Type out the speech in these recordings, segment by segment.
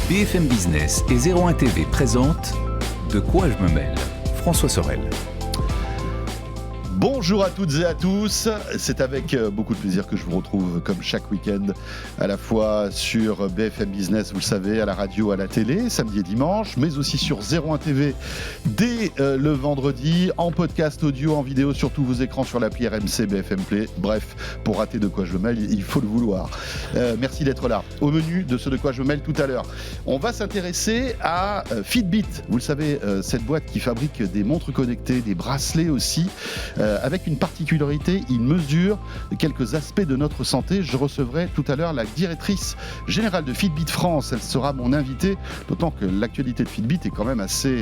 BFM Business et 01 TV présentent De quoi je me mêle ? François Sorel. Bonjour à toutes et à tous, c'est avec beaucoup de plaisir que je vous retrouve comme chaque week-end à la fois sur BFM Business, vous le savez, à la radio, à la télé, samedi et dimanche, mais aussi sur 01 TV dès le vendredi, en podcast audio, en vidéo sur tous vos écrans, sur l'appli RMC, BFM Play. Bref, pour rater De quoi je me mêle, il faut le vouloir. Merci d'être là. Au menu de ce De quoi je me mêle tout à l'heure, on va s'intéresser à Fitbit. Vous le savez, cette boîte qui fabrique des montres connectées, des bracelets aussi, avec une particularité, il mesure quelques aspects de notre santé. Je recevrai tout à l'heure la directrice générale de Fitbit France. Elle sera mon invitée, d'autant que l'actualité de Fitbit est quand même assez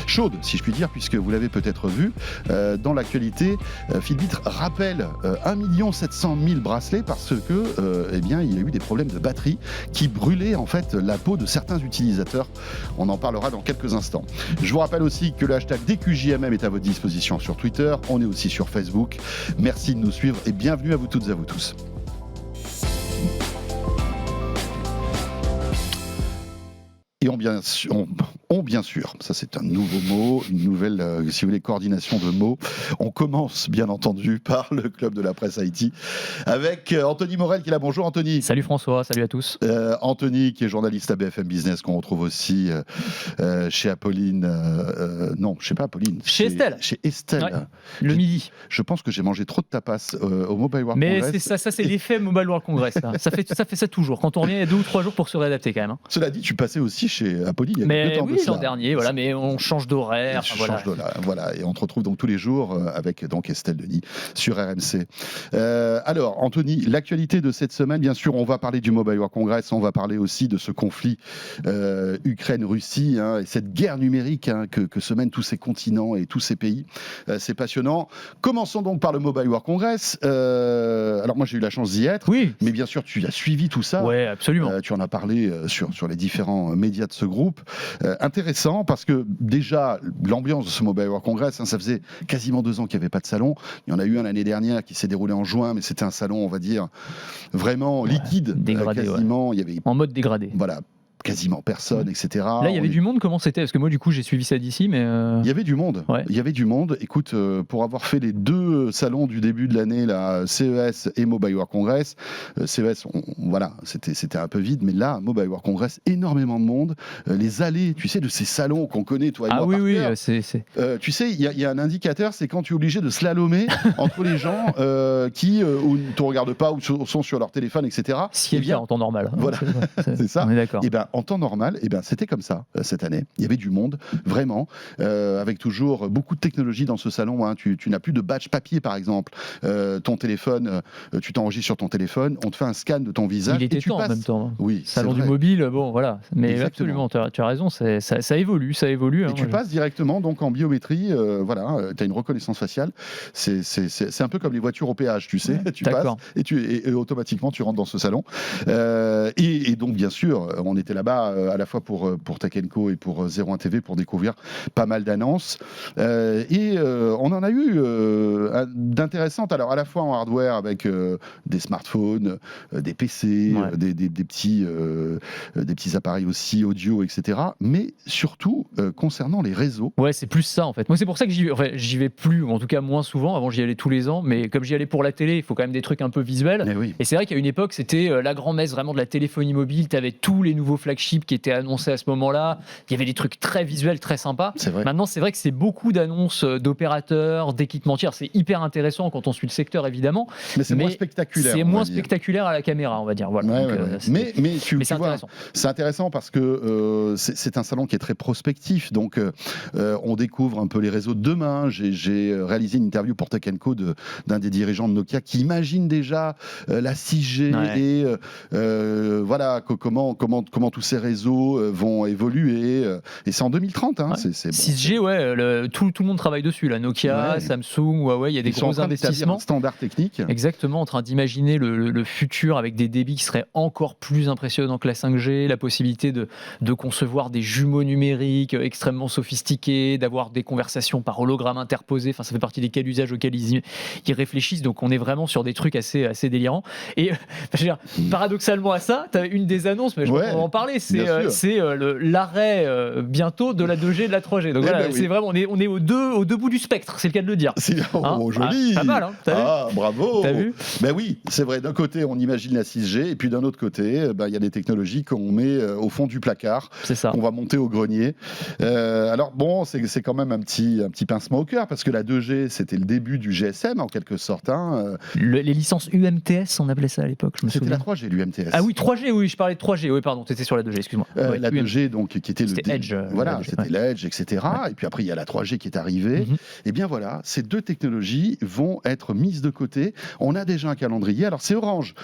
chaude, si je puis dire, puisque vous l'avez peut-être vu. Dans l'actualité, Fitbit rappelle 1 700 000 bracelets parce que, il y a eu des problèmes de batterie qui brûlaient en fait la peau de certains utilisateurs. On en parlera dans quelques instants. Je vous rappelle aussi que le hashtag DQJMM est à votre disposition sur Twitter. On est aussi sur Facebook. Merci de nous suivre et bienvenue à vous toutes et à vous tous. Et bien sûr, ça c'est un nouveau mot, une nouvelle, si vous voulez, coordination de mots. On commence bien entendu par le Club de la Presse Haïti avec Anthony Morel qui est là. Bonjour Anthony. Salut François, salut à tous. Anthony qui est journaliste à BFM Business, qu'on retrouve aussi chez Apolline, Apolline. Chez Estelle. Chez Estelle. Ouais, le midi. Je pense que j'ai mangé trop de tapas au Mobile World Congress. Mais c'est ça c'est l'effet Mobile World Congress. Ça fait ça toujours. Quand on revient, il y a 2 ou 3 jours pour se réadapter quand même. Hein. Cela dit, tu passais aussi chez Apolline il y a quelques temps. Oui, l'an dernier, voilà, mais on change d'horaire. Voilà, et on te retrouve donc tous les jours avec donc Estelle Denis sur RMC. Alors, Anthony, l'actualité de cette semaine, bien sûr, on va parler du Mobile World Congress, on va parler aussi de ce conflit Ukraine-Russie, et cette guerre numérique que se mènent tous ces continents et tous ces pays. C'est passionnant. Commençons donc par le Mobile World Congress. Alors moi, j'ai eu la chance d'y être, oui. Mais bien sûr, tu as suivi tout ça. Oui, absolument. Tu en as parlé sur les différents médias de ce groupe. Intéressant parce que déjà l'ambiance de ce Mobile World Congress, ça faisait quasiment 2 ans qu'il n'y avait pas de salon. Il y en a eu un l'année dernière qui s'est déroulé en juin, mais c'était un salon, on va dire, vraiment liquide, dégradé, quasiment. Il y avait, en mode dégradé. Voilà. Quasiment personne, etc. Là, il y avait du monde, comment c'était ? Parce que moi, du coup, j'ai suivi ça d'ici, mais... Il y avait du monde. Ouais. Il y avait du monde. Écoute, pour avoir fait les 2 salons du début de l'année, là, CES et Mobile World Congress, CES, c'était un peu vide, mais là, Mobile World Congress, énormément de monde. Les allées, tu sais, de ces salons qu'on connaît, toi et moi, par cœur. Tu sais, il y a un indicateur, c'est quand tu es obligé de slalomer entre les gens qui ou ne te regardent pas ou sont sur leur téléphone, etc. Ce qui est bien en temps normal. Voilà, c'est ça. On est d'accord. Et en temps normal, c'était comme ça cette année. Il y avait du monde, vraiment, avec toujours beaucoup de technologie dans ce salon. Tu n'as plus de badge papier, par exemple. Ton téléphone, tu t'enregistres sur ton téléphone, on te fait un scan de ton visage. Il était et tu temps passes. En même temps. Oui, salon du mobile, bon, voilà. Mais exactement. absolument, tu as raison, ça évolue. Et tu passes directement donc en biométrie, tu as une reconnaissance faciale. C'est un peu comme les voitures au péage, tu sais. Tu passes et automatiquement tu rentres dans ce salon. Et donc, bien sûr, on était là-bas à la fois pour Tech & Co et pour 01 TV pour découvrir pas mal d'annonces. On en a eu d'intéressantes, alors à la fois en hardware avec des smartphones, des PC, des petits appareils aussi audio, etc. Mais surtout concernant les réseaux. Ouais, c'est plus ça en fait. Moi, c'est pour ça que j'y vais plus, ou en tout cas moins souvent. Avant, j'y allais tous les ans, mais comme j'y allais pour la télé, il faut quand même des trucs un peu visuels. Oui. Et c'est vrai qu'à une époque, c'était la grand-messe vraiment de la téléphonie mobile. Tu avais tous les nouveaux flagships qui étaient annoncés à ce moment-là. Il y avait des trucs très visuels, très sympas. C'est vrai. Maintenant, c'est vrai que c'est beaucoup d'annonces d'opérateurs, d'équipementiers. C'est hyper intéressant quand on suit le secteur, évidemment. Mais c'est moins spectaculaire. C'est moins spectaculaire à la caméra, on va dire. Voilà. Mais tu c'est vois, intéressant. C'est intéressant parce que c'est un salon qui est très prospectif. Donc, on découvre un peu les réseaux de demain. J'ai réalisé une interview pour Tech & Co d'un des dirigeants de Nokia qui imagine déjà la 6G et comment tous ces réseaux vont évoluer. Et c'est en 2030. 6G, tout le monde travaille dessus. La Nokia, Samsung, Huawei, il y a des gros investissements. Standard technique. Exactement, en train d'imaginer le futur avec des débits qui seraient encore plus impressionnants que la 5G, la possibilité de concevoir des jumeaux numériques extrêmement sophistiqués, d'avoir des conversations par hologramme interposé. Enfin, ça fait partie des cas d'usage auxquels ils réfléchissent. Donc, on est vraiment sur des trucs assez délirants. Et paradoxalement à ça, tu as une des annonces, mais je vais en parler. oui, c'est l'arrêt bientôt de la 2G et de la 3G. Donc voilà, c'est vraiment, on est aux deux bouts du spectre, c'est le cas de le dire. C'est joli. Pas mal, hein, t'as vu bravo. T'as vu Ben oui, c'est vrai. D'un côté, on imagine la 6G, et puis d'un autre côté, il y a des technologies qu'on met au fond du placard, qu'on va monter au grenier. Alors bon, c'est quand même un petit pincement au cœur, parce que la 2G, c'était le début du GSM en quelque sorte. Les licences UMTS, on appelait ça à l'époque, je me souviens. C'était la 3G, l'UMTS. Ah oui, 3G, oui, je parlais de 3G. Oui, pardon, t'étais sur la 2G, excuse-moi. La 2G, donc, qui était c'était Edge. Voilà, c'était l'Edge, etc. Ouais. Et puis après, il y a la 3G qui est arrivée. Et bien voilà, ces deux technologies vont être mises de côté. On a déjà un calendrier. Alors, c'est Orange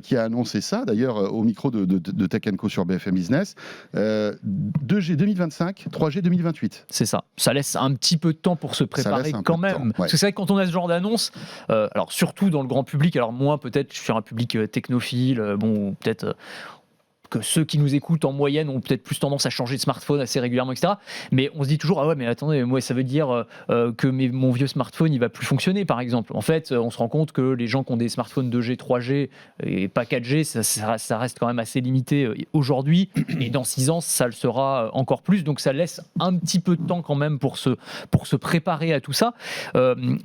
qui a annoncé ça, d'ailleurs, au micro de Tech & Co sur BFM Business. 2G 2025, 3G 2028. C'est ça. Ça laisse un petit peu de temps pour se préparer quand même. Parce que c'est vrai que quand on a ce genre d'annonce, alors surtout dans le grand public, alors moi peut-être je suis un public technophile, peut-être que ceux qui nous écoutent en moyenne ont peut-être plus tendance à changer de smartphone assez régulièrement, etc. Mais on se dit toujours, ah ouais, mais attendez, moi ça veut dire que mon vieux smartphone il va plus fonctionner, par exemple. En fait, on se rend compte que les gens qui ont des smartphones 2G, 3G et pas 4G, ça reste quand même assez limité aujourd'hui. Et dans 6 ans, ça le sera encore plus. Donc ça laisse un petit peu de temps quand même pour se préparer à tout ça.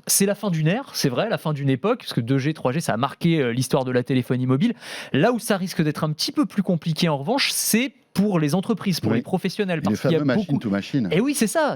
C'est la fin d'une ère, c'est vrai, la fin d'une époque, parce que 2G, 3G, ça a marqué l'histoire de la téléphonie mobile. Là où ça risque d'être un petit peu plus compliqué, en revanche, c'est pour les entreprises, pour les professionnels. Parce qu'il y a machine to machine. Et oui, c'est ça.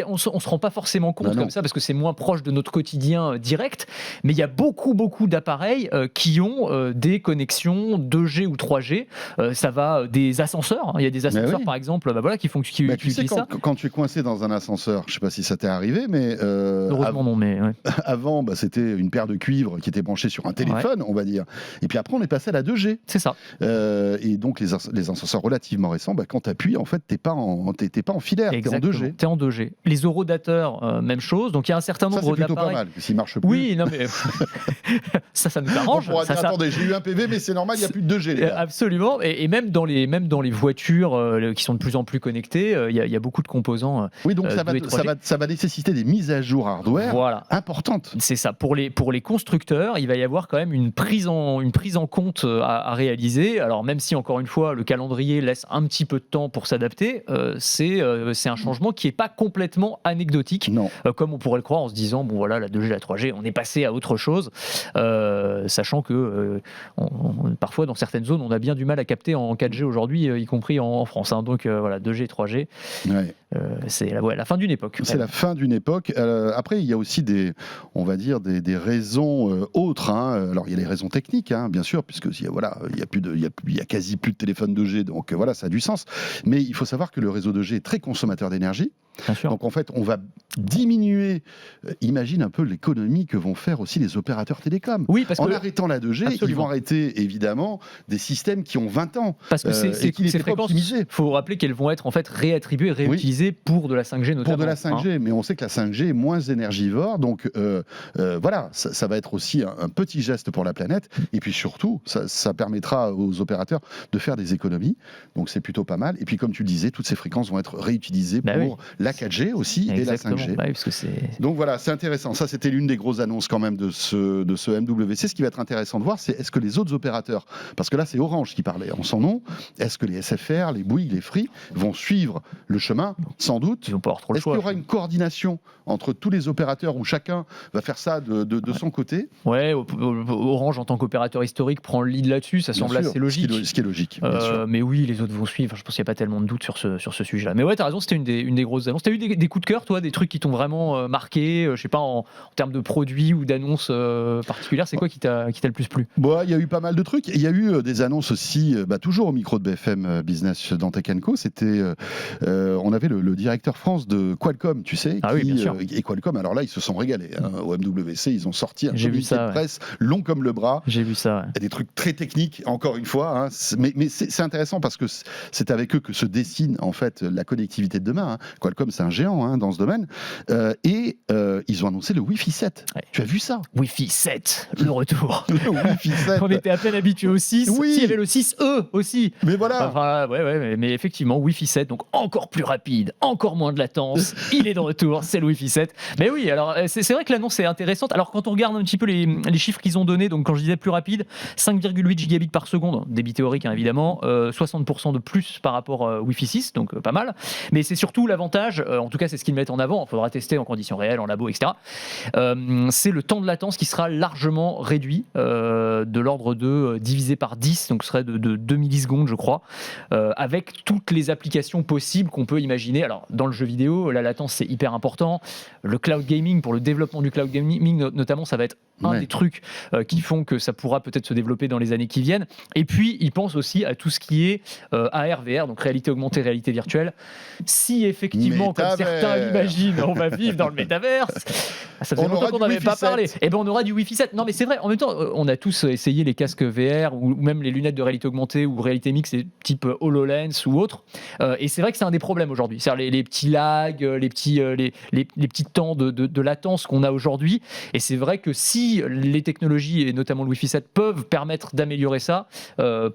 On ne se rend pas forcément compte comme ça, parce que c'est moins proche de notre quotidien direct. Mais il y a beaucoup d'appareils qui ont des connexions 2G ou 3G. Ça va des ascenseurs. Il y a des ascenseurs, par exemple, qui utilisent ça. Quand tu es coincé dans un ascenseur, je ne sais pas si ça t'est arrivé, mais... Heureusement non, mais... Ouais. Avant, c'était une paire de cuivre qui était branchée sur un téléphone, on va dire. Et puis après, on est passé à la 2G. C'est ça. Et donc, les ascenseurs relativement récents, quand tu appuies, en fait, tu n'es pas en filaire, tu es en 2G. Tu es en 2G. Les horodateurs, même chose. Donc, il y a un certain nombre d'appareils. Ça, c'est plutôt pas mal, s'ils ne marchent plus. Oui, non, mais ça nous arrange. Attendez, j'ai eu un PV, mais c'est normal, il n'y a plus de 2G, les gars. Absolument. Et même dans les voitures qui sont de plus en plus connectées, il y a beaucoup de composants. Oui, donc ça va nécessiter des mises à jour hardware importantes. C'est ça. Pour les constructeurs, il va y avoir quand même une prise en compte à réaliser. Alors, même si, encore une fois, le calendrier laisse un petit peu de temps pour s'adapter, c'est un changement qui n'est pas complètement anecdotique, comme on pourrait le croire en se disant, bon voilà, la 2G, la 3G, on est passé à autre chose, sachant que parfois dans certaines zones, on a bien du mal à capter en 4G aujourd'hui, y compris en France. Donc voilà, 2G, 3G, c'est la fin d'une époque. C'est la fin d'une époque. Après, il y a aussi des raisons autres. Alors, il y a les raisons techniques, bien sûr, puisque il y a quasi plus de téléphone 2G, donc voilà, ça a du sens. Mais il faut savoir que le réseau 2G est très consommateur d'énergie. Donc en fait, on va diminuer, imagine un peu l'économie que vont faire aussi les opérateurs télécoms. Oui, parce en arrêtant la 2G, ils vont arrêter évidemment des systèmes qui ont 20 ans. Parce que ces fréquences, il faut rappeler qu'elles vont être en fait réattribuées, réutilisées pour de la 5G notamment. Pour de la 5G, mais on sait que la 5G est moins énergivore, donc voilà, ça va être aussi un petit geste pour la planète, et puis surtout, ça permettra aux opérateurs de faire des économies, donc c'est plutôt pas mal. Et puis comme tu le disais, toutes ces fréquences vont être réutilisées pour la 4G aussi. Exactement. Et la 5G. Parce que donc voilà, c'est intéressant. Ça, c'était l'une des grosses annonces quand même de ce MWC. Ce qui va être intéressant de voir, c'est est-ce que les autres opérateurs, parce que là c'est Orange qui parlait en son nom, est-ce que les SFR, les Bouygues, les Free vont suivre le chemin? Sans doute. Ils vont pas avoir trop le choix. Est-ce qu'il y aura une coordination entre tous les opérateurs où chacun va faire ça de son côté? Ouais, Orange en tant qu'opérateur historique prend le lead là-dessus, ça semble assez logique. Ce qui est logique. Mais oui, les autres vont suivre. Je pense qu'il n'y a pas tellement de doute sur ce sujet-là. Mais ouais, t'as raison, c'était une des grosses annonces. T'as eu des coups de cœur, toi, des trucs qui t'ont vraiment marqué, je sais pas, en termes de produits ou d'annonces particulières, c'est quoi qui t'a le plus plu? Il y a eu pas mal de trucs. Il y a eu des annonces aussi, toujours au micro de BFM Business dans Tech & Co. C'était, on avait le directeur France de Qualcomm, tu sais, et Qualcomm. Alors là, ils se sont régalés au MWC. Ils ont sorti un communiqué de presse long comme le bras. J'ai vu ça. Ouais. Des trucs très techniques, encore une fois. Mais c'est intéressant parce que c'est avec eux que se dessine en fait la connectivité de demain. Qualcomm Qualcomm, c'est un géant dans ce domaine, et ils ont annoncé le Wi-Fi 7. Ouais. Tu as vu ça ? Wi-Fi 7, le retour. Le Wi-Fi 7. On était à peine habitués au 6. Oui. Il y avait le 6E aussi. Mais voilà. Enfin, mais effectivement, Wi-Fi 7, donc encore plus rapide, encore moins de latence. Il est de retour, c'est le Wi-Fi 7. Mais oui, alors c'est vrai que l'annonce est intéressante. Alors quand on regarde un petit peu les chiffres qu'ils ont donnés, donc quand je disais plus rapide, 5,8 gigabits par seconde, débit théorique évidemment, 60% de plus par rapport Wi-Fi 6, donc pas mal. Mais c'est surtout l'avantage, en tout cas c'est ce qu'ils mettent en avant, il faudra tester en conditions réelles, en labo, etc. C'est le temps de latence qui sera largement réduit, de l'ordre de divisé par 10, donc ce serait de 2 millisecondes je crois, avec toutes les applications possibles qu'on peut imaginer. Alors dans le jeu vidéo, la latence c'est hyper important, le cloud gaming, pour le développement du cloud gaming notamment, ça va être un des trucs qui font que ça pourra peut-être se développer dans les années qui viennent. Et puis ils pensent aussi à tout ce qui est AR, VR, donc réalité augmentée, réalité virtuelle. Si effectivement, comme certains l'imaginent, on va vivre dans le métaverse, ça faisait longtemps qu'on n'avait pas parlé. Et ben on aura du Wi-Fi 7. Non mais c'est vrai, en même temps, on a tous essayé les casques VR ou même les lunettes de réalité augmentée ou réalité mixte type HoloLens ou autre. Et c'est vrai que c'est un des problèmes aujourd'hui. C'est-à-dire les petits lags, les petits temps de latence qu'on a aujourd'hui. Et c'est vrai que si les technologies, et notamment le Wi-Fi 7, peuvent permettre d'améliorer ça,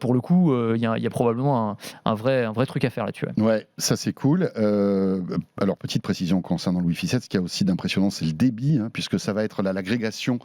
pour le coup, il y a probablement un vrai truc à faire là-dessus. Ouais, ça c'est cool. Alors, petite précision concernant le Wi-Fi 7, ce qu'il y a aussi d'impressionnant, c'est le débit, puisque ça va être l'agrégation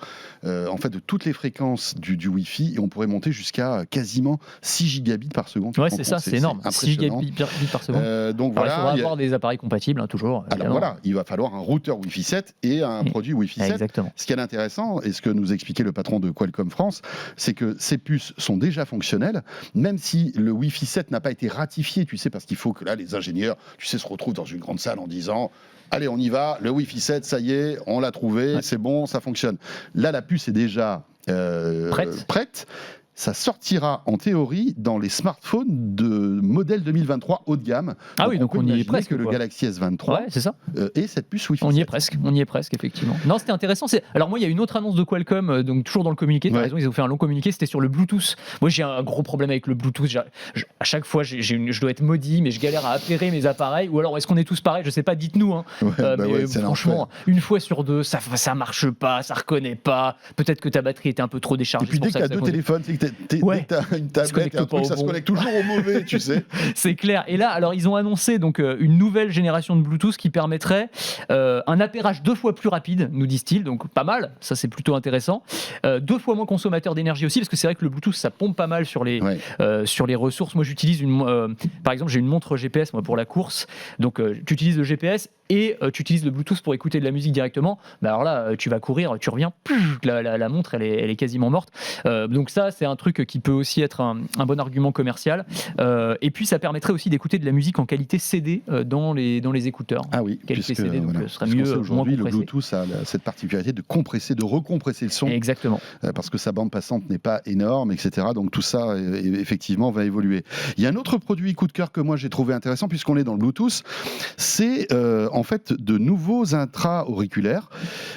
en fait, de toutes les fréquences du Wi-Fi, et on pourrait monter jusqu'à quasiment 6 gigabits par seconde. Ouais, c'est ça, c'est énorme. 6 gigabits par seconde. Donc alors, voilà, il faudra avoir des appareils compatibles, toujours. Alors voilà, il va falloir un routeur Wi-Fi 7 et un produit Wi-Fi 7. Exactement. Ce qui est intéressant, et ce que nous expliquait le patron de Qualcomm France, c'est que ces puces sont déjà fonctionnelles, même si le Wi-Fi 7 n'a pas été ratifié, tu sais, parce qu'il faut que là, les ingénieurs, tu sais, se retrouvent dans une grande salle en disant... Allez, on y va, le Wi-Fi 7, ça y est, on l'a trouvé, c'est bon, ça fonctionne. Là, la puce est déjà prête. Ça sortira en théorie dans les smartphones de modèle 2023 haut de gamme. Ah oui, donc on y est presque. Que le Galaxy S23 c'est ça. Et cette puce Wi-Fi 7. On y est presque, effectivement. Non, c'était intéressant. Alors moi, il y a une autre annonce de Qualcomm, donc toujours dans le communiqué. T'as raison, ils ont fait un long communiqué. C'était sur le Bluetooth. Moi, j'ai un gros problème avec le Bluetooth. À chaque fois, je dois être maudit, mais je galère à appairer mes appareils. Ou alors, est-ce qu'on est tous pareils ? Je sais pas. Dites-nous. Mais franchement, une fois sur deux, ça marche pas, ça reconnaît pas. Peut-être que ta batterie était un peu trop déchargée. Et puis dès que t'as deux téléphones, c'est que dès que t'as une tablette, un truc, ça se connecte toujours au mauvais, tu sais. C'est clair. Et là, alors ils ont annoncé donc une nouvelle génération de Bluetooth qui permettrait un appairage 2 fois plus rapide, nous disent-ils. Donc pas mal. Ça c'est plutôt intéressant. 2 fois moins consommateur d'énergie aussi, parce que c'est vrai que le Bluetooth ça pompe pas mal sur les ressources. Moi j'utilise par exemple j'ai une montre GPS moi pour la course. Donc tu utilises le GPS et tu utilises le Bluetooth pour écouter de la musique directement. Bah alors là tu vas courir, tu reviens, la montre elle est quasiment morte. Donc ça c'est un truc qui peut aussi être un bon argument commercial. Et puis ça permettrait aussi d'écouter de la musique en qualité CD dans les écouteurs. Ah oui, qualité CD, donc ce serait mieux. Aujourd'hui, le Bluetooth a cette particularité de recompresser le son. Exactement. Parce que sa bande passante n'est pas énorme, etc. Donc tout ça, effectivement, va évoluer. Il y a un autre produit coup de cœur que moi j'ai trouvé intéressant, puisqu'on est dans le Bluetooth, c'est en fait de nouveaux intra-auriculaires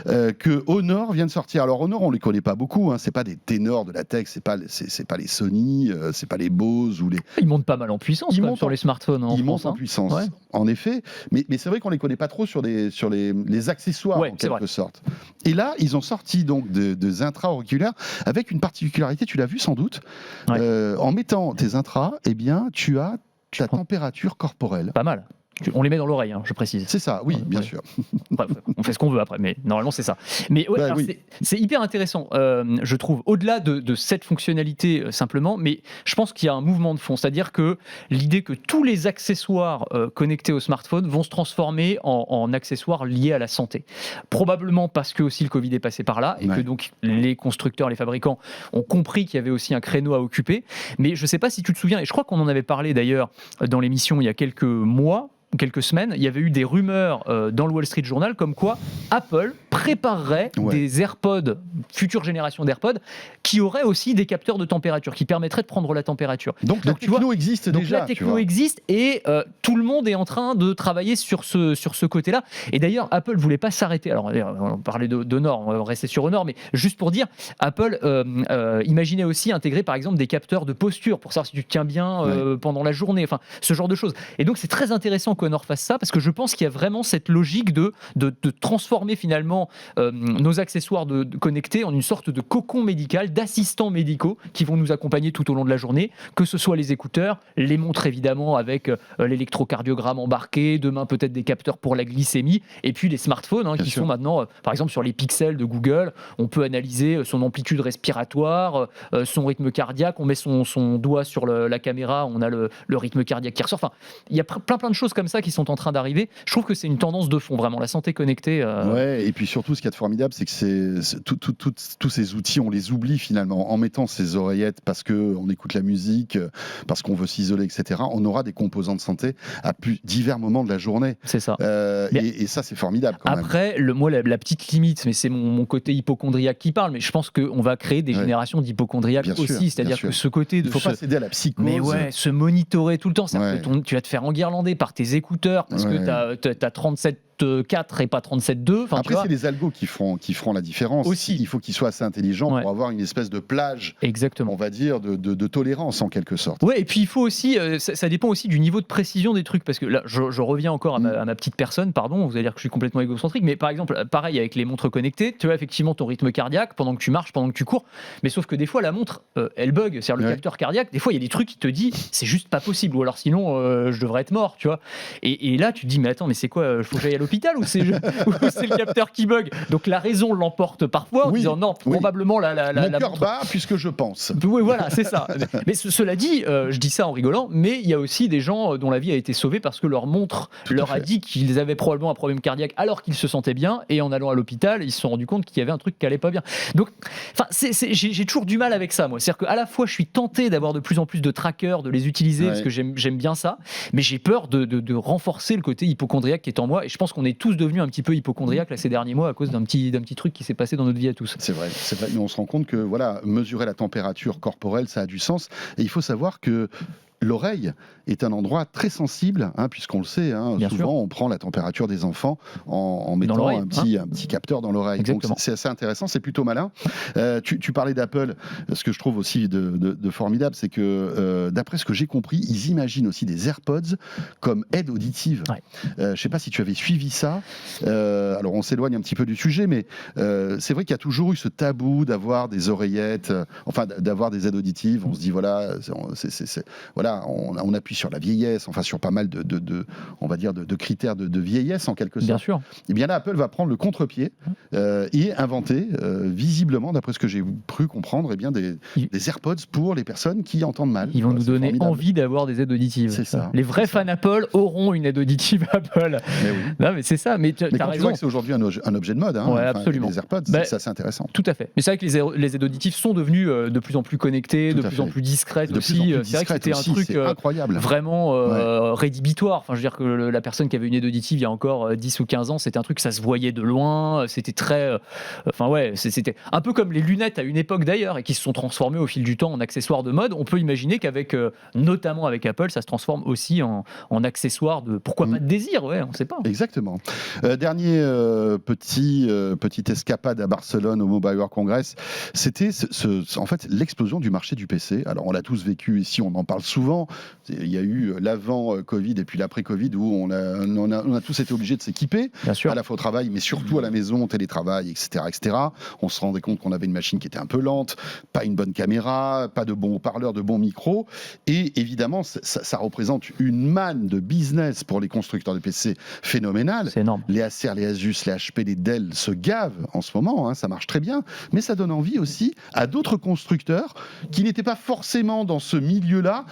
que Honor vient de sortir. Alors Honor, on les connaît pas beaucoup, c'est pas des ténors de la tech, c'est pas les Sony, c'est pas les Bose ou les... Ils montent pas mal en puissance sur les smartphones en France. Ils montent en puissance, en effet. Mais c'est vrai qu'on les connaît pas trop sur les accessoires, en quelque sorte. Et là, ils ont sorti donc des intra-auriculaires avec une particularité, tu l'as vu sans doute, en mettant tes intras, eh bien, tu as ta température corporelle. Pas mal. On les met dans l'oreille, je précise. C'est ça, oui, bien sûr. Bref, on fait ce qu'on veut après, mais normalement c'est ça. Mais c'est hyper intéressant, je trouve, au-delà de cette fonctionnalité simplement, mais je pense qu'il y a un mouvement de fond, c'est-à-dire que l'idée que tous les accessoires connectés au smartphone vont se transformer en accessoires liés à la santé. Probablement parce que aussi le Covid est passé par là, et que donc les constructeurs, les fabricants ont compris qu'il y avait aussi un créneau à occuper. Mais je ne sais pas si tu te souviens, et je crois qu'on en avait parlé d'ailleurs dans l'émission il y a quelques mois, quelques semaines, il y avait eu des rumeurs dans le Wall Street Journal comme quoi Apple préparerait des AirPods, future génération d'AirPods, qui auraient aussi des capteurs de température, qui permettraient de prendre la température. Donc la techno existe déjà. La techno existe et tout le monde est en train de travailler sur ce côté-là. Et d'ailleurs, Apple ne voulait pas s'arrêter. Alors, on parlait d'Honor, on va rester sur Honor, mais juste pour dire, Apple imaginait aussi intégrer par exemple des capteurs de posture pour savoir si tu te tiens bien pendant la journée, enfin ce genre de choses. Et donc c'est très intéressant qu'Honor fasse ça, parce que je pense qu'il y a vraiment cette logique de transformer finalement nos accessoires de connectés en une sorte de cocon médical, d'assistants médicaux qui vont nous accompagner tout au long de la journée, que ce soit les écouteurs, les montres évidemment avec l'électrocardiogramme embarqué, demain peut-être des capteurs pour la glycémie, et puis les smartphones qui sont maintenant, par exemple sur les pixels de Google, on peut analyser son amplitude respiratoire, son rythme cardiaque, on met son doigt sur la caméra, on a le rythme cardiaque qui ressort. Enfin, il y a plein de choses comme ça qui sont en train d'arriver. Je trouve que c'est une tendance de fond, vraiment, la santé connectée. Ouais, et puis surtout, ce qu'il y a de formidable, c'est que tous ces outils, on les oublie finalement. En mettant ces oreillettes parce qu'on écoute la musique, parce qu'on veut s'isoler, etc., on aura des composants de santé à divers moments de la journée. C'est ça. Et ça, c'est formidable quand même. Après, moi, la petite limite, mais c'est mon côté hypochondriaque qui parle, mais je pense qu'on va créer des générations d'hypochondriaques aussi. C'est-à-dire que ce côté de... Il ne faut pas céder à la psychose. Mais ouais, se monitorer tout le temps. Tu vas te faire enguirlander par tes écouteurs parce que tu as 37,4 et pas 37,2. Après, c'est les algos qui feront la différence. Aussi. Il faut qu'ils soient assez intelligents pour avoir une espèce de plage, on va dire, de tolérance en quelque sorte. Ouais, et puis il faut aussi, ça dépend aussi du niveau de précision des trucs, parce que là, je reviens encore à ma petite personne, pardon, vous allez dire que je suis complètement égocentrique, mais par exemple, pareil avec les montres connectées, tu as effectivement ton rythme cardiaque pendant que tu marches, pendant que tu cours, mais sauf que des fois, la montre, elle bug, c'est-à-dire le capteur cardiaque, des fois, il y a des trucs qui te disent, c'est juste pas possible, ou alors sinon, je devrais être mort, tu vois. Et là, tu te dis, mais attends, mais c'est quoi, faut que j'aille à l'hôpital ou c'est le capteur qui bug? Donc la raison l'emporte parfois en disant non, probablement la mon cœur montre bat puisque je pense. Oui, voilà, c'est ça. Mais cela dit, je dis ça en rigolant, mais il y a aussi des gens dont la vie a été sauvée parce que leur montre leur a dit qu'ils avaient probablement un problème cardiaque alors qu'ils se sentaient bien, et en allant à l'hôpital, ils se sont rendus compte qu'il y avait un truc qui allait pas bien. Donc, j'ai toujours du mal avec ça, moi. C'est-à-dire qu'à la fois, je suis tenté d'avoir de plus en plus de trackers, de les utiliser parce que j'aime bien ça, mais j'ai peur de renforcer le côté hypocondriaque qui est en moi, et je pense qu'on est tous devenus un petit peu hypocondriaques là, ces derniers mois à cause d'un petit truc qui s'est passé dans notre vie à tous. C'est vrai, mais on se rend compte que mesurer la température corporelle, ça a du sens, et il faut savoir que l'oreille est un endroit très sensible, puisqu'on le sait, souvent on prend la température des enfants en mettant un petit capteur dans l'oreille. Donc c'est assez intéressant, c'est plutôt malin. Tu parlais d'Apple, ce que je trouve aussi de formidable, c'est que d'après ce que j'ai compris, ils imaginent aussi des AirPods comme aide auditive. Je ne sais pas si tu avais suivi ça. Alors on s'éloigne un petit peu du sujet, mais c'est vrai qu'il y a toujours eu ce tabou d'avoir des oreillettes, d'avoir des aides auditives. On se dit voilà, on appuie sur la vieillesse, sur pas mal on va dire de critères de vieillesse en quelque sorte. Bien sûr. Et bien là, Apple va prendre le contre-pied et inventer, visiblement, d'après ce que j'ai cru comprendre, des AirPods pour les personnes qui entendent mal. Ils vont nous donner envie d'avoir des aides auditives. C'est ça. Les vrais fans Apple auront une aide auditive Apple. Mais oui. Non, mais c'est ça. Mais quand raison. tu vois que c'est aujourd'hui un objet de mode, absolument. Les AirPods, c'est assez intéressant. Tout à fait. Mais c'est vrai que les aides auditives sont devenues de plus en plus connectées, de plus en plus discrètes aussi. C'est vrai que c'était un truc incroyable. Vraiment rédhibitoire. Enfin, je veux dire que la personne qui avait une aide auditive il y a encore 10 ou 15 ans, c'était un truc, ça se voyait de loin, c'était très... c'était un peu comme les lunettes à une époque d'ailleurs, et qui se sont transformées au fil du temps en accessoires de mode. On peut imaginer qu'avec, notamment avec Apple, ça se transforme aussi en accessoires de... Pourquoi pas de désir, on ne sait pas. Exactement. Dernier petite escapade à Barcelone au Mobile World Congress, c'était en fait l'explosion du marché du PC. Alors on l'a tous vécu ici, on en parle souvent. Il y a eu l'avant-Covid et puis l'après-Covid où on a tous été obligés de s'équiper, à la fois au travail, mais surtout à la maison, au télétravail, etc., etc. On se rendait compte qu'on avait une machine qui était un peu lente, pas une bonne caméra, pas de bons haut-parleurs, de bons micros. Et évidemment, ça représente une manne de business pour les constructeurs de PC phénoménale. C'est énorme. Les Acer, les Asus, les HP, les Dell se gavent en ce moment, ça marche très bien. Mais ça donne envie aussi à d'autres constructeurs qui n'étaient pas forcément dans ce milieu-là,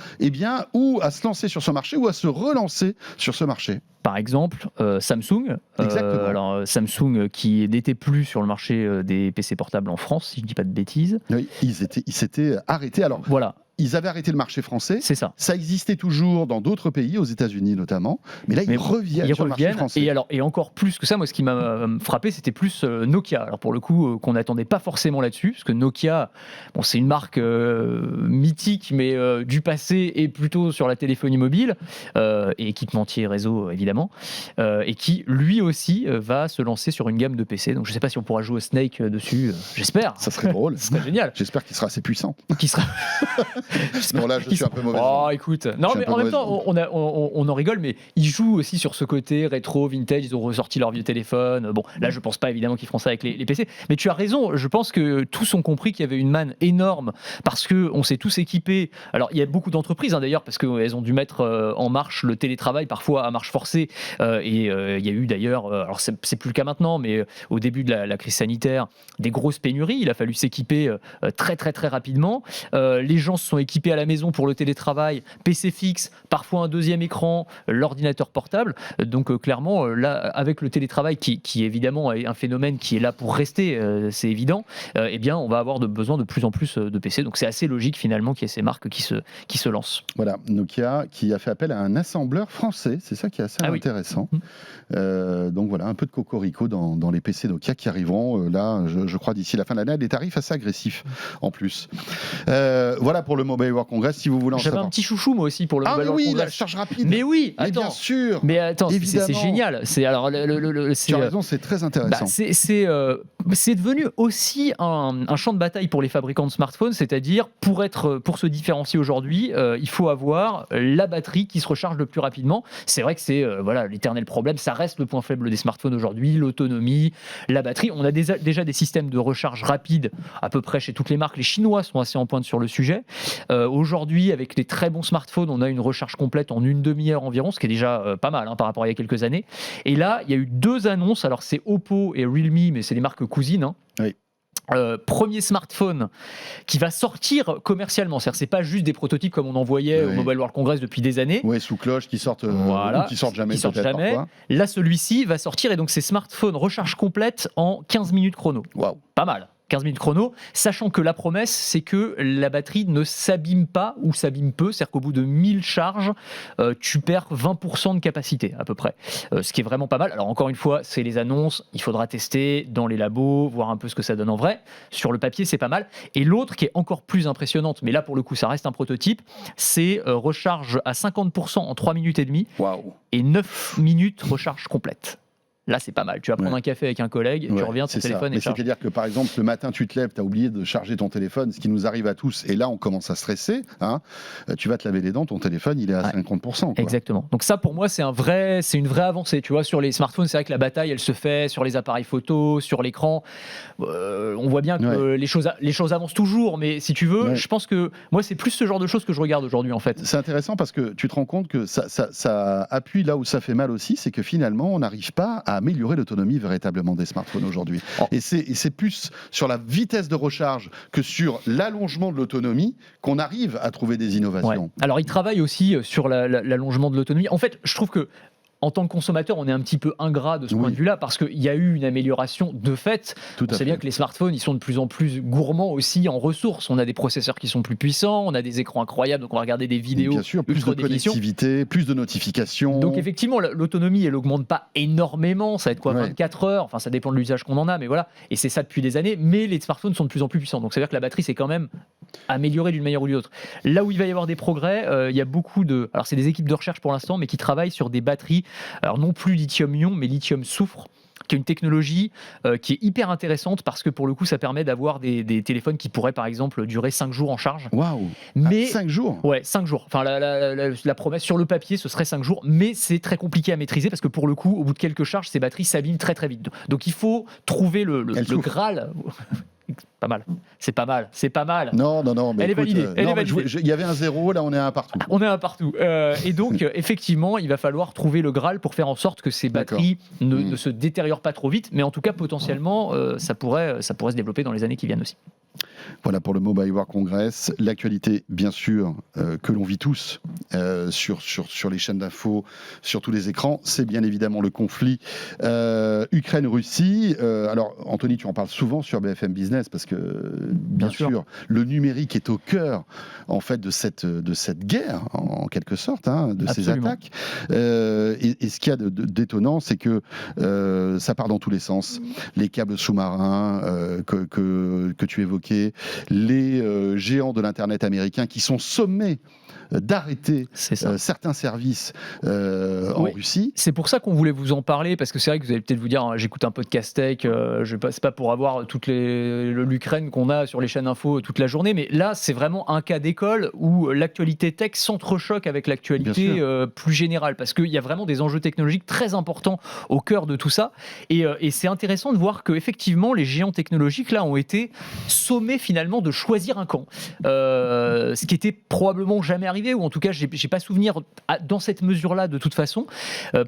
ou à se lancer sur ce marché ou à se relancer sur ce marché. Par exemple, Samsung. Alors Samsung qui n'était plus sur le marché des PC portables en France, si je ne dis pas de bêtises. Oui, ils s'étaient arrêtés. Alors voilà. Ils avaient arrêté le marché français. C'est ça. Ça existait toujours dans d'autres pays, aux États-Unis notamment. Mais là, ils reviennent sur le marché français. Et encore plus que ça, moi, ce qui m'a frappé, c'était plus Nokia. Alors pour le coup, qu'on n'attendait pas forcément là-dessus, parce que Nokia, c'est une marque mythique, mais du passé et plutôt sur la téléphonie mobile et équipementier réseau évidemment, et qui lui aussi va se lancer sur une gamme de PC. Donc je ne sais pas si on pourra jouer au Snake dessus. J'espère. Ça serait drôle. Ce serait génial. J'espère qu'il sera assez puissant. Qui sera Non, là, je suis un peu mauvais. Oh, écoute. Non, mais en même temps, on en rigole, mais ils jouent aussi sur ce côté rétro, vintage. Ils ont ressorti leur vieux téléphone. Bon, là, je pense pas évidemment qu'ils feront ça avec les PC. Mais tu as raison. Je pense que tous ont compris qu'il y avait une manne énorme parce que on s'est tous équipés. Alors, il y a beaucoup d'entreprises d'ailleurs parce qu'elles ont dû mettre en marche le télétravail parfois à marche forcée. Il y a eu d'ailleurs, alors c'est plus le cas maintenant, mais au début de la crise sanitaire, des grosses pénuries. Il a fallu s'équiper très très très rapidement. Les gens se sont équipés à la maison pour le télétravail, PC fixe, parfois un deuxième écran, l'ordinateur portable. Donc clairement, là, avec le télétravail qui évidemment est un phénomène qui est là pour rester, c'est évident, eh bien on va avoir besoin de plus en plus de PC. Donc c'est assez logique finalement qu'il y ait ces marques qui se lancent. Voilà, Nokia qui a fait appel à un assembleur français, c'est ça qui est assez intéressant. Donc voilà, un peu de cocorico dans les PC Nokia qui arriveront là, je crois, d'ici la fin de l'année, à des tarifs assez agressifs en plus. Voilà pour le Mobile World Congress, si vous voulez en savoir. J'avais un petit chouchou moi aussi pour le Mobile World Congress. La charge rapide. Mais oui, mais bien sûr. Mais attends, c'est génial. Tu as raison, c'est très intéressant. C'est devenu aussi un champ de bataille pour les fabricants de smartphones, c'est-à-dire pour se différencier aujourd'hui, il faut avoir la batterie qui se recharge le plus rapidement. C'est vrai que c'est l'éternel problème, ça reste le point faible des smartphones aujourd'hui, l'autonomie, la batterie. On a déjà des systèmes de recharge rapide à peu près chez toutes les marques. Les Chinois sont assez en pointe sur le sujet. Aujourd'hui, avec les très bons smartphones, on a une recharge complète en une demi-heure environ, ce qui est déjà pas mal par rapport à il y a quelques années. Et là, il y a eu 2 annonces. Alors, c'est Oppo et Realme, mais c'est des marques cousines. Oui. Premier smartphone qui va sortir commercialement, c'est-à-dire c'est pas juste des prototypes comme on en voyait au Mobile World Congress depuis des années. Oui, sous cloche qui sortent, ou qui sortent jamais. Là, celui-ci va sortir et donc c'est smartphone recharge complète en 15 minutes chrono. Waouh. Pas mal. 15 minutes chrono, sachant que la promesse, c'est que la batterie ne s'abîme pas ou s'abîme peu, c'est-à-dire qu'au bout de 1000 charges, tu perds 20% de capacité à peu près, ce qui est vraiment pas mal. Alors encore une fois, c'est les annonces, il faudra tester dans les labos, voir un peu ce que ça donne en vrai. Sur le papier, c'est pas mal. Et l'autre qui est encore plus impressionnante, mais là pour le coup, ça reste un prototype, c'est recharge à 50% en 3 minutes et demie et 9 minutes recharge complète. Là, c'est pas mal. Tu vas prendre un café avec un collègue, tu reviens, ton téléphone est chargé. C'est-à-dire que, par exemple, le matin, tu te lèves, tu as oublié de charger ton téléphone, ce qui nous arrive à tous, et là, on commence à stresser. Tu vas te laver les dents, ton téléphone, il est à 50%. Quoi. Exactement. Donc ça, pour moi, c'est une vraie avancée. Tu vois, sur les smartphones, c'est vrai que la bataille, elle se fait sur les appareils photo, sur l'écran. On voit bien que les choses avancent toujours, mais si tu veux, je pense que moi, c'est plus ce genre de choses que je regarde aujourd'hui, en fait. C'est intéressant parce que tu te rends compte que ça appuie là où ça fait mal aussi, c'est que finalement, on n'arrive pas à améliorer l'autonomie véritablement des smartphones aujourd'hui. Et c'est plus sur la vitesse de recharge que sur l'allongement de l'autonomie qu'on arrive à trouver des innovations. Alors, ils travaillent aussi sur l'allongement de l'autonomie. En fait, je trouve que en tant que consommateur, on est un petit peu ingrat de ce point de vue-là parce qu'il y a eu une amélioration de fait. On sait bien que les smartphones, ils sont de plus en plus gourmands aussi en ressources. On a des processeurs qui sont plus puissants, on a des écrans incroyables, donc on va regarder des vidéos. Bien sûr, plus de connectivité, plus de notifications. Donc effectivement, l'autonomie, elle augmente pas énormément. Ça va être quoi, 24 heures. Enfin, ça dépend de l'usage qu'on en a, mais voilà. Et c'est ça depuis des années. Mais les smartphones sont de plus en plus puissants. Donc ça veut dire que la batterie, c'est quand même améliorée d'une manière ou d'une autre. Là où il va y avoir des progrès, il y a beaucoup de... Alors c'est des équipes de recherche pour l'instant, mais qui travaillent sur des batteries. Alors non plus lithium-ion, mais lithium-soufre, qui est une technologie qui est hyper intéressante parce que pour le coup, ça permet d'avoir des téléphones qui pourraient par exemple durer 5 jours en charge. Waouh. Mais 5 jours. Ouais, 5 jours. Enfin, la promesse sur le papier, ce serait 5 jours, mais c'est très compliqué à maîtriser parce que pour le coup, au bout de quelques charges, ces batteries s'abîment très très vite. Donc il faut trouver le Graal. Pas mal. C'est pas mal. Non. Mais elle est validée. Il y avait un 0, là on est à un partout. On est à un partout. Et donc, effectivement, il va falloir trouver le Graal pour faire en sorte que ces batteries ne se détériorent pas trop vite, mais en tout cas, potentiellement, ça pourrait se développer dans les années qui viennent aussi. Voilà pour le Mobile World Congress. L'actualité, bien sûr, que l'on vit tous sur les chaînes d'infos, sur tous les écrans, c'est bien évidemment le conflit Ukraine-Russie. Alors, Anthony, tu en parles souvent sur BFM Business parce que, bien sûr, le numérique est au cœur, en fait, de cette guerre, en quelque sorte, de ces attaques. Et ce qu'il y a d'étonnant, c'est que ça part dans tous les sens. Les câbles sous-marins que tu évoquais, les géants de l'Internet américain qui sont sommés d'arrêter certains services en Russie. C'est pour ça qu'on voulait vous en parler, parce que c'est vrai que vous allez peut-être vous dire, j'écoute un podcast tech, c'est pas pour avoir l'Ukraine qu'on a sur les chaînes info toute la journée, mais là c'est vraiment un cas d'école où l'actualité tech s'entrechoque avec l'actualité plus générale, parce qu'il y a vraiment des enjeux technologiques très importants au cœur de tout ça, et c'est intéressant de voir que effectivement les géants technologiques là ont été sommés finalement de choisir un camp, ce qui était probablement jamais arrivé, ou en tout cas j'ai pas souvenir dans cette mesure-là de toute façon,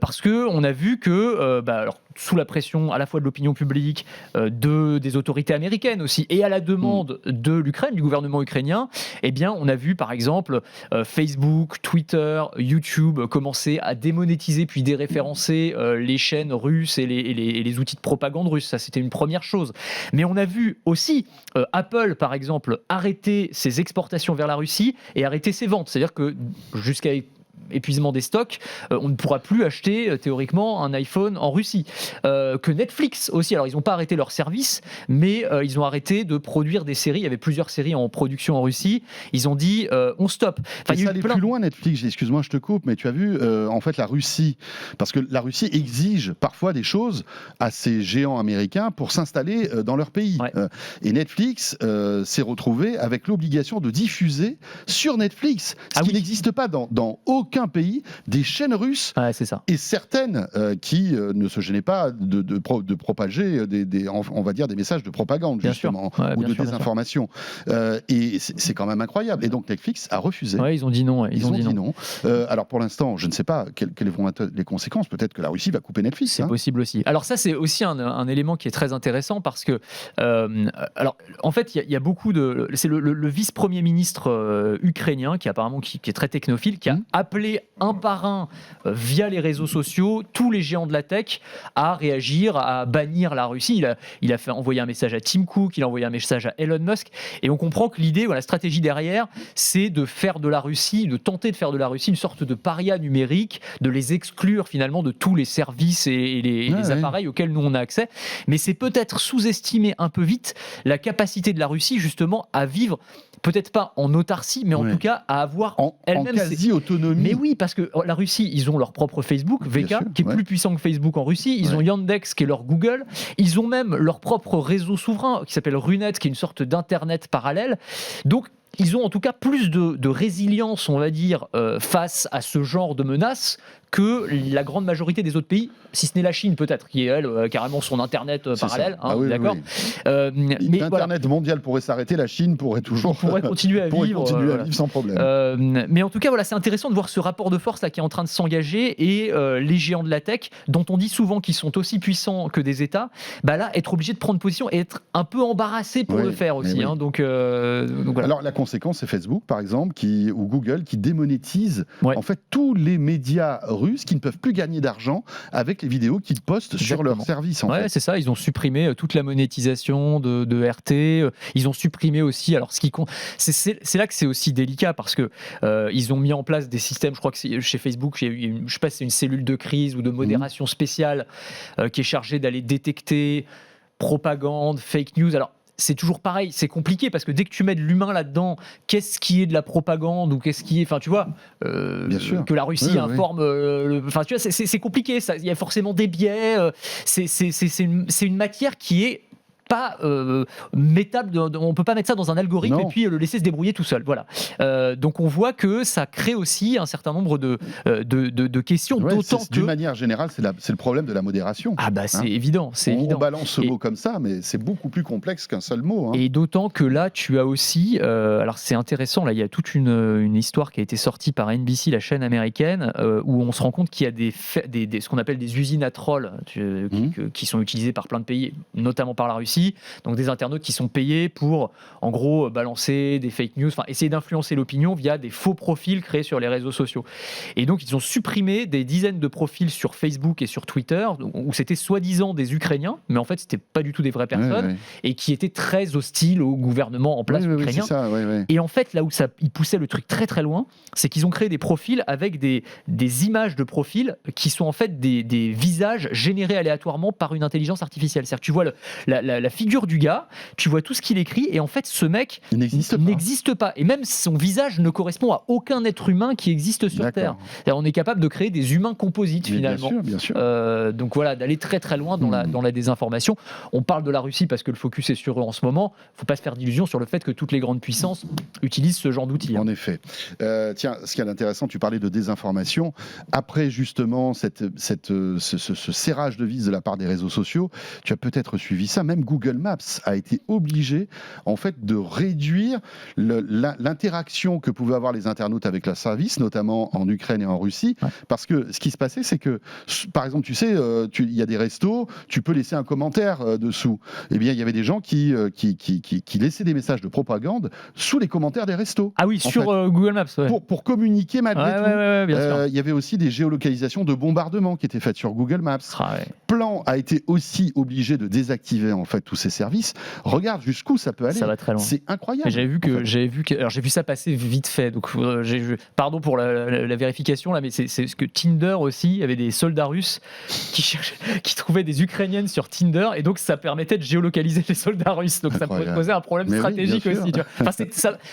parce que on a vu que alors, sous la pression à la fois de l'opinion publique, des autorités américaines aussi, et à la demande de l'Ukraine, du gouvernement ukrainien, eh bien on a vu par exemple Facebook, Twitter, YouTube commencer à démonétiser puis déréférencer les chaînes russes et les outils de propagande russes. Ça, c'était une première chose. Mais on a vu aussi Apple, par exemple, arrêter ses exportations vers la Russie et arrêter ses ventes. C'est-à-dire que jusqu'à épuisement des stocks, on ne pourra plus acheter théoriquement un iPhone en Russie. Que Netflix aussi, alors ils n'ont pas arrêté leur service, mais ils ont arrêté de produire des séries. Il y avait plusieurs séries en production en Russie. Ils ont dit on stoppe. Enfin, ça allait plus loin, Netflix. Excuse-moi, je te coupe, mais tu as vu en fait la Russie, parce que la Russie exige parfois des choses à ces géants américains pour s'installer dans leur pays. Ouais. Et Netflix s'est retrouvé avec l'obligation de diffuser sur Netflix, ce qui n'existe pas dans aucun pays, des chaînes russes, c'est ça. Et certaines qui ne se gênaient pas de propager on va dire des messages de propagande, bien justement, sûr. ou de désinformation. Et c'est quand même incroyable. Et donc Netflix a refusé. Ouais, ils ont dit non. Ils ont dit non. Alors pour l'instant, je ne sais pas quelles vont être les conséquences. Peut-être que la Russie va couper Netflix. C'est possible aussi. Alors ça, c'est aussi un élément qui est très intéressant, parce que alors en fait, il y a beaucoup de... C'est le vice-premier ministre ukrainien qui apparemment qui est très technophile, qui a appelé un par un via les réseaux sociaux tous les géants de la tech à réagir, à bannir la Russie. Il a fait envoyer un message à Tim Cook, il a envoyé un message à Elon Musk, et on comprend que l'idée, la stratégie derrière, c'est de faire de la Russie, de tenter de faire de la Russie une sorte de paria numérique, de les exclure finalement de tous les services et les appareils auxquels nous on a accès. Mais c'est peut-être sous-estimer un peu vite la capacité de la Russie justement à vivre, peut-être pas en autarcie, mais en tout cas à avoir elle-même en quasi-autonomie. Mais oui, parce que la Russie, ils ont leur propre Facebook, VK, qui est plus puissant que Facebook en Russie. Ils ont Yandex, qui est leur Google. Ils ont même leur propre réseau souverain, qui s'appelle Runet, qui est une sorte d'internet parallèle. Donc, ils ont en tout cas plus de résilience, on va dire, face à ce genre de menaces que la grande majorité des autres pays, si ce n'est la Chine peut-être, qui est elle carrément son internet parallèle, d'accord. Mais Internet mondial pourrait s'arrêter, la Chine pourrait continuer à vivre sans problème. Mais en tout cas, c'est intéressant de voir ce rapport de force là qui est en train de s'engager, et les géants de la tech, dont on dit souvent qu'ils sont aussi puissants que des États, là être obligés de prendre position et être un peu embarrassés pour le faire aussi. Donc voilà. Alors la conséquence, c'est Facebook par exemple, ou Google, qui démonétise en fait tous les médias russes qui ne peuvent plus gagner d'argent avec les vidéos qu'ils postent sur leur service. En fait. C'est ça, ils ont supprimé toute la monétisation de RT, ils ont supprimé aussi, alors ce qui compte, c'est là que c'est aussi délicat, parce que ils ont mis en place des systèmes, je crois que chez Facebook, je sais pas si c'est une cellule de crise ou de modération spéciale qui est chargée d'aller détecter propagande, fake news. Alors c'est toujours pareil, c'est compliqué, parce que dès que tu mets de l'humain là-dedans, qu'est-ce qui est de la propagande, ou qu'est-ce qui est, enfin tu vois, bien sûr. Que la Russie informe, enfin tu vois, c'est compliqué, il y a forcément des biais, c'est une matière qui est pas mettable, on peut pas mettre ça dans un algorithme et puis le laisser se débrouiller tout seul. Voilà. Donc on voit que ça crée aussi un certain nombre de questions. D'autant que d'une manière générale, c'est le problème de la modération. C'est évident, on balance ce mot comme ça, mais c'est beaucoup plus complexe qu'un seul mot. Et d'autant que là, tu as aussi, alors c'est intéressant, là il y a toute une histoire qui a été sortie par NBC, la chaîne américaine, où on se rend compte qu'il y a ce qu'on appelle des usines à trolls qui sont utilisées par plein de pays, notamment par la Russie. Donc des internautes qui sont payés pour, en gros, balancer des fake news, essayer d'influencer l'opinion via des faux profils créés sur les réseaux sociaux. Et donc ils ont supprimé des dizaines de profils sur Facebook et sur Twitter où c'était soi-disant des Ukrainiens, mais en fait c'était pas du tout des vraies personnes, et qui étaient très hostiles au gouvernement en place ukrainien. C'est ça, Et en fait, là où ils poussaient le truc très très loin, c'est qu'ils ont créé des profils avec des images de profils qui sont en fait des visages générés aléatoirement par une intelligence artificielle. C'est-à-dire que tu vois la figure du gars, tu vois tout ce qu'il écrit, et en fait, ce mec n'existe pas. Et même son visage ne correspond à aucun être humain qui existe sur Terre. C'est-à-dire, on est capable de créer des humains composites, finalement. Bien sûr. Donc voilà, d'aller très très loin dans la désinformation. On parle de la Russie parce que le focus est sur eux en ce moment. Il ne faut pas se faire d'illusions sur le fait que toutes les grandes puissances utilisent ce genre d'outils. En effet. Tiens, ce qui est intéressant, tu parlais de désinformation. Après justement ce serrage de vis de la part des réseaux sociaux, tu as peut-être suivi ça. Même Google Maps a été obligé en fait de réduire l'interaction que pouvaient avoir les internautes avec leur service, notamment en Ukraine et en Russie, parce que ce qui se passait, c'est que, par exemple, tu sais, il y a des restos, tu peux laisser un commentaire dessous. Eh bien, il y avait des gens qui laissaient des messages de propagande sous les commentaires des restos. Ah oui, sur Google Maps. Ouais. Pour communiquer malgré tout. Ouais, bien sûr. Il y avait aussi des géolocalisations de bombardements qui étaient faites sur Google Maps. Plan a été aussi obligé de désactiver en fait tous ces services. Regarde jusqu'où ça peut aller. Ça va très loin. C'est incroyable. J'ai vu ça passer vite fait. Donc pardon pour la vérification là, mais c'est ce que Tinder aussi, il y avait des soldats russes qui trouvaient des Ukrainiennes sur Tinder, et donc ça permettait de géolocaliser les soldats russes. Donc ça pouvait poser un problème stratégique aussi.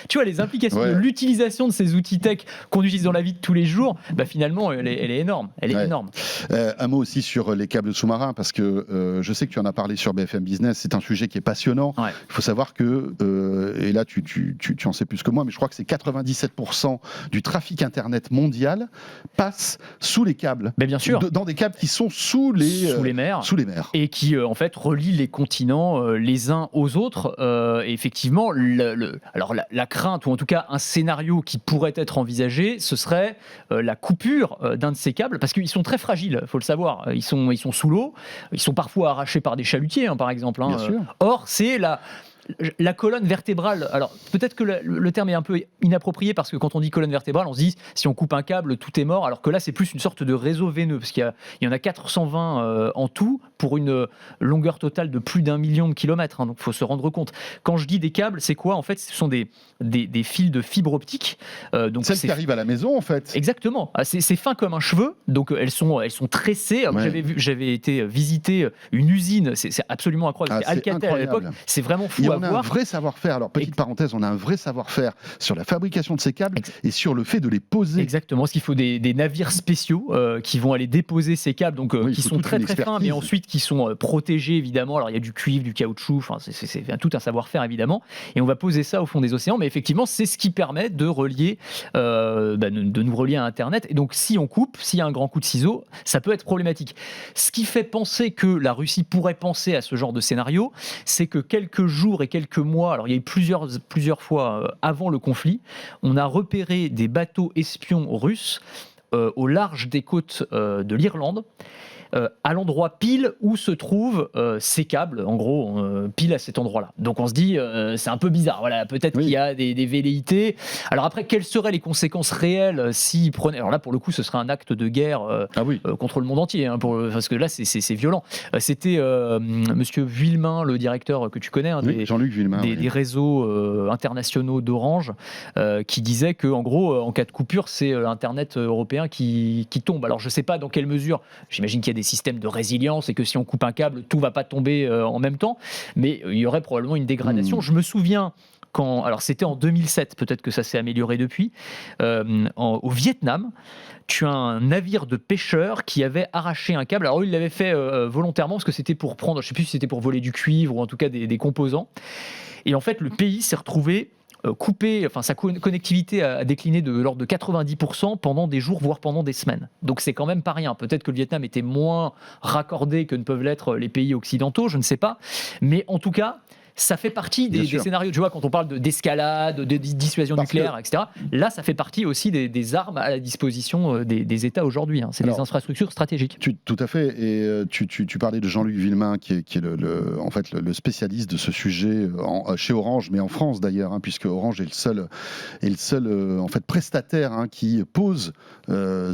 Tu vois, les implications de l'utilisation de ces outils tech qu'on utilise dans la vie de tous les jours, finalement, elle est énorme. Énorme. Un mot aussi sur les câbles sous-marins, parce que je sais que tu en as parlé sur BFM Business. C'est un sujet qui est passionnant. Il faut savoir que, et là tu en sais plus que moi, mais je crois que c'est 97% du trafic Internet mondial passe sous les câbles. Mais bien sûr. Dans des câbles qui sont sous les mers. Et qui, en fait, relient les continents les uns aux autres. Et effectivement, alors la crainte, ou en tout cas un scénario qui pourrait être envisagé, ce serait la coupure d'un de ces câbles, parce qu'ils sont très fragiles, il faut le savoir. Ils sont sous l'eau, ils sont parfois arrachés par des chalutiers, par exemple. Bien sûr. Or, c'est la colonne vertébrale. Alors peut-être que le terme est un peu inapproprié, parce que quand on dit colonne vertébrale, on se dit si on coupe un câble, tout est mort, alors que là c'est plus une sorte de réseau veineux, parce qu'il y en a 420 en tout, pour une longueur totale de plus d'1 million de kilomètres, donc il faut se rendre compte. Quand je dis des câbles, c'est quoi en fait? Ce sont des fils de fibre optique. Donc celles qui arrivent à la maison en fait. Exactement. C'est fin comme un cheveu, donc elles sont tressées. J'avais été visiter une usine, c'est absolument incroyable. C'était Alcatel à l'époque. C'est vraiment fou. On a un vrai savoir-faire. Alors, petite parenthèse, on a un vrai savoir-faire sur la fabrication de ces câbles et sur le fait de les poser. Exactement, parce qu'il faut des navires spéciaux qui vont aller déposer ces câbles, donc qui sont très très fins, mais ensuite qui sont protégés évidemment. Alors il y a du cuivre, du caoutchouc, c'est tout un savoir-faire évidemment. Et on va poser ça au fond des océans, mais effectivement c'est ce qui permet de relier, de nous relier à Internet. Et donc si on coupe, s'il y a un grand coup de ciseau, ça peut être problématique. Ce qui fait penser que la Russie pourrait penser à ce genre de scénario, c'est que quelques jours et quelques mois, alors il y a eu plusieurs fois avant le conflit, on a repéré des bateaux espions russes au large des côtes de l'Irlande, à l'endroit pile où se trouvent ces câbles, en gros, pile à cet endroit-là. Donc on se dit, c'est un peu bizarre. Voilà, peut-être qu'il y a des velléités. Alors après, quelles seraient les conséquences réelles s'ils prenaient... Alors là, pour le coup, ce serait un acte de guerre contre le monde entier, parce que là, c'est violent. C'était Monsieur Villemain, le directeur que tu connais, Jean-Luc Villemain, des réseaux internationaux d'Orange, qui disait que, en gros, en cas de coupure, c'est l'Internet européen qui tombe. Alors je ne sais pas dans quelle mesure. J'imagine qu'il y a des systèmes de résilience et que si on coupe un câble, tout ne va pas tomber en même temps, mais il y aurait probablement une dégradation. Je me souviens alors c'était en 2007, peut-être que ça s'est amélioré depuis, au Vietnam, tu as un navire de pêcheurs qui avait arraché un câble. Alors eux, ils l'avaient fait volontairement, parce que c'était pour prendre, je ne sais plus si c'était pour voler du cuivre ou en tout cas des composants. Et en fait, le pays s'est retrouvé coupé, sa connectivité a décliné de l'ordre de 90% pendant des jours, voire pendant des semaines. Donc c'est quand même pas rien. Peut-être que le Vietnam était moins raccordé que ne peuvent l'être les pays occidentaux, je ne sais pas. Mais en tout cas, ça fait partie des scénarios. Tu vois, quand on parle d'escalade, de dissuasion nucléaire, etc., là, ça fait partie aussi des armes à la disposition des États aujourd'hui. C'est des infrastructures stratégiques. Tout à fait. Et tu parlais de Jean-Luc Villemain, qui est en fait le spécialiste de ce sujet chez Orange, mais en France d'ailleurs, puisque Orange est le seul en fait prestataire qui pose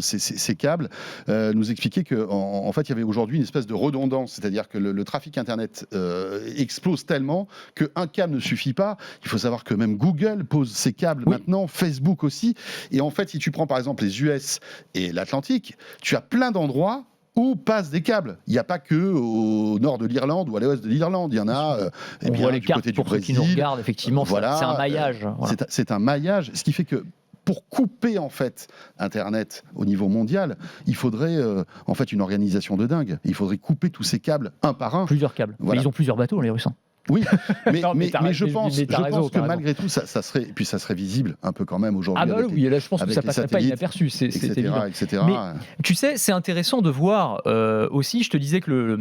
ces câbles. Nous expliquait qu'en fait, il y avait aujourd'hui une espèce de redondance, c'est-à-dire que le trafic Internet explose tellement qu'un câble ne suffit pas. Il faut savoir que même Google pose ses câbles maintenant, Facebook aussi. Et en fait, si tu prends par exemple les US et l'Atlantique, tu as plein d'endroits où passent des câbles. Il n'y a pas que au nord de l'Irlande ou à l'ouest de l'Irlande. Il y en a on voit les du cartes côté du pour ceux qui nous Brésil. regardent, effectivement, Voilà, c'est un maillage. Voilà. C'est un maillage, ce qui fait que pour couper en fait Internet au niveau mondial, il faudrait en fait une organisation de dingue. Il faudrait couper tous ces câbles un par un. Plusieurs câbles. Voilà. Mais ils ont plusieurs bateaux, les Russes. Oui, mais, Non, mais je pense raison, que malgré tout, ça serait visible un peu quand même aujourd'hui. Ah bah oui, là je pense que ça passerait pas inaperçu, c'est évident. etc. Mais tu sais, c'est intéressant de voir aussi, je te disais que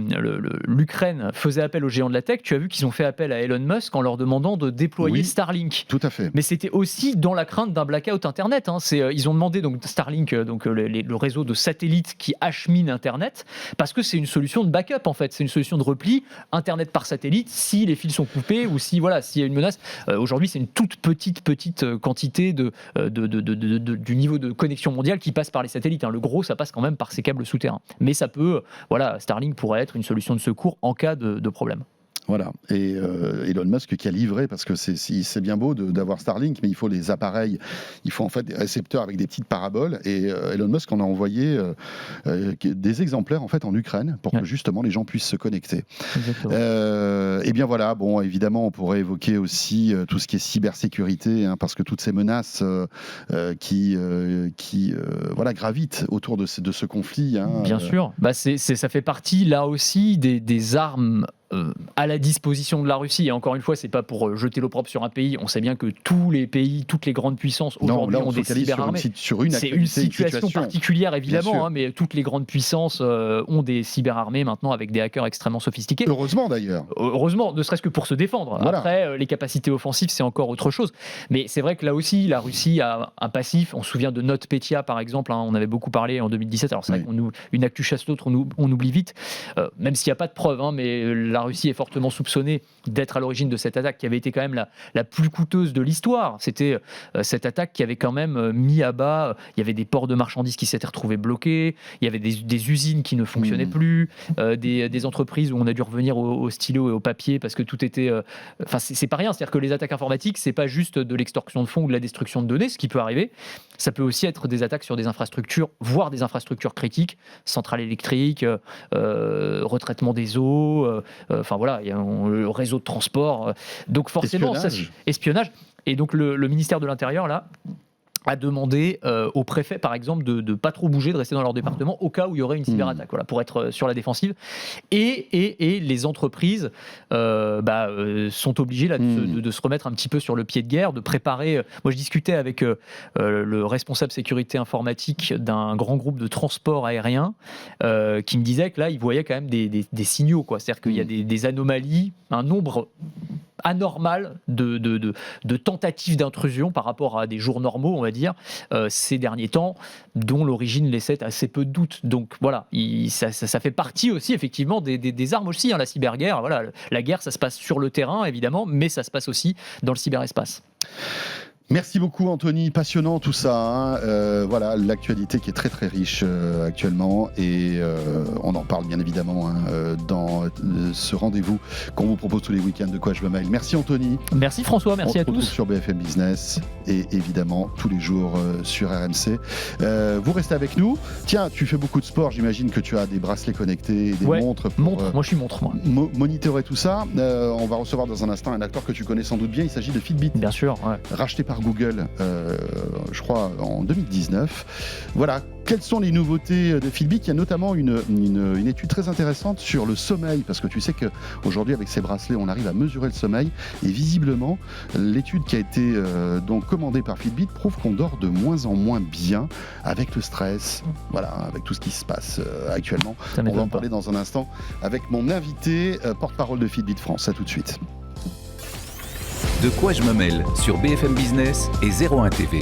l'Ukraine faisait appel aux géants de la tech, tu as vu qu'ils ont fait appel à Elon Musk en leur demandant de déployer Starlink. Tout à fait. Mais c'était aussi dans la crainte d'un blackout Internet. Ils ont demandé donc Starlink, donc le réseau de satellites qui achemine Internet, parce que c'est une solution de backup en fait, c'est une solution de repli, Internet par satellite, si les fils sont coupés ou si s'il y a une menace. Aujourd'hui, c'est une toute petite quantité du niveau de connexion mondiale qui passe par les satellites. Le gros, ça passe quand même par ces câbles souterrains. Mais ça peut, Starlink pourrait être une solution de secours en cas de problème. Voilà, et Elon Musk qui a livré, parce que c'est bien beau d'avoir Starlink, mais il faut les appareils, il faut en fait des récepteurs avec des petites paraboles, et Elon Musk en a envoyé des exemplaires en fait en Ukraine pour que justement les gens puissent se connecter. Et bien voilà, bon évidemment on pourrait évoquer aussi tout ce qui est cybersécurité, parce que toutes ces menaces qui gravitent autour de ce conflit. Bien sûr, ça fait partie là aussi des armes à la disposition de la Russie. Et encore une fois, c'est pas pour jeter l'opprobre sur un pays. On sait bien que tous les pays, toutes les grandes puissances aujourd'hui ont des cyberarmées. C'est une situation particulière évidemment, mais toutes les grandes puissances ont des cyberarmées maintenant avec des hackers extrêmement sophistiqués. Heureusement d'ailleurs. Heureusement, ne serait-ce que pour se défendre. Voilà. Après, les capacités offensives, c'est encore autre chose. Mais c'est vrai que là aussi, la Russie a un passif. On se souvient de NotPetya par exemple. On avait beaucoup parlé en 2017. Alors c'est vrai qu'une actu chasse l'autre, on oublie vite. Même s'il n'y a pas de preuves, mais la Russie est fortement soupçonnée d'être à l'origine de cette attaque qui avait été quand même la plus coûteuse de l'histoire. C'était cette attaque qui avait quand même mis à bas, il y avait des ports de marchandises qui s'étaient retrouvés bloqués, il y avait des usines qui ne fonctionnaient plus, des entreprises où on a dû revenir au stylo et au papier parce que tout était... c'est pas rien, c'est-à-dire que les attaques informatiques, c'est pas juste de l'extorsion de fonds ou de la destruction de données, ce qui peut arriver, ça peut aussi être des attaques sur des infrastructures, voire des infrastructures critiques, centrales électriques, retraitement des eaux, il y a le réseau de transport. Donc forcément, espionnage. Et donc le ministère de l'Intérieur, là, a demandé aux préfets, par exemple, de ne pas trop bouger, de rester dans leur département au cas où il y aurait une cyberattaque, pour être sur la défensive. Et les entreprises sont obligées là, de se remettre un petit peu sur le pied de guerre, de préparer... Moi, je discutais avec le responsable sécurité informatique d'un grand groupe de transport aérien qui me disait que là, il voyait quand même des signaux. C'est-à-dire qu'il y a des anomalies, un nombre anormal de tentatives d'intrusion par rapport à des jours normaux, on va dire, ces derniers temps, dont l'origine laissait assez peu de doute. Donc voilà, ça fait partie aussi effectivement des armes aussi, la cyberguerre. Voilà, la guerre, ça se passe sur le terrain évidemment, mais ça se passe aussi dans le cyberespace. Merci beaucoup Anthony, passionnant tout ça. Voilà l'actualité qui est très très riche actuellement et on en parle bien évidemment dans ce rendez-vous qu'on vous propose tous les week-ends de Quoi je me mêle. Merci Anthony. Merci François, merci à tous. On se retrouve sur BFM Business et évidemment tous les jours sur RMC. Vous restez avec nous. Tiens, tu fais beaucoup de sport, j'imagine que tu as des bracelets connectés, des montres. Moi je suis montre. Monitorer tout ça. On va recevoir dans un instant un acteur que tu connais sans doute bien, il s'agit de Fitbit. Bien sûr, racheté par Google, je crois en 2019. Voilà, quelles sont les nouveautés de Fitbit? Il y a notamment une étude très intéressante sur le sommeil, parce que tu sais qu'aujourd'hui avec ces bracelets on arrive à mesurer le sommeil et visiblement l'étude qui a été donc commandée par Fitbit prouve qu'on dort de moins en moins bien avec le stress, voilà, avec tout ce qui se passe actuellement. On va en parler dans un instant avec mon invité, porte-parole de Fitbit France. À tout de suite. De quoi je me mêle sur BFM Business et 01 TV.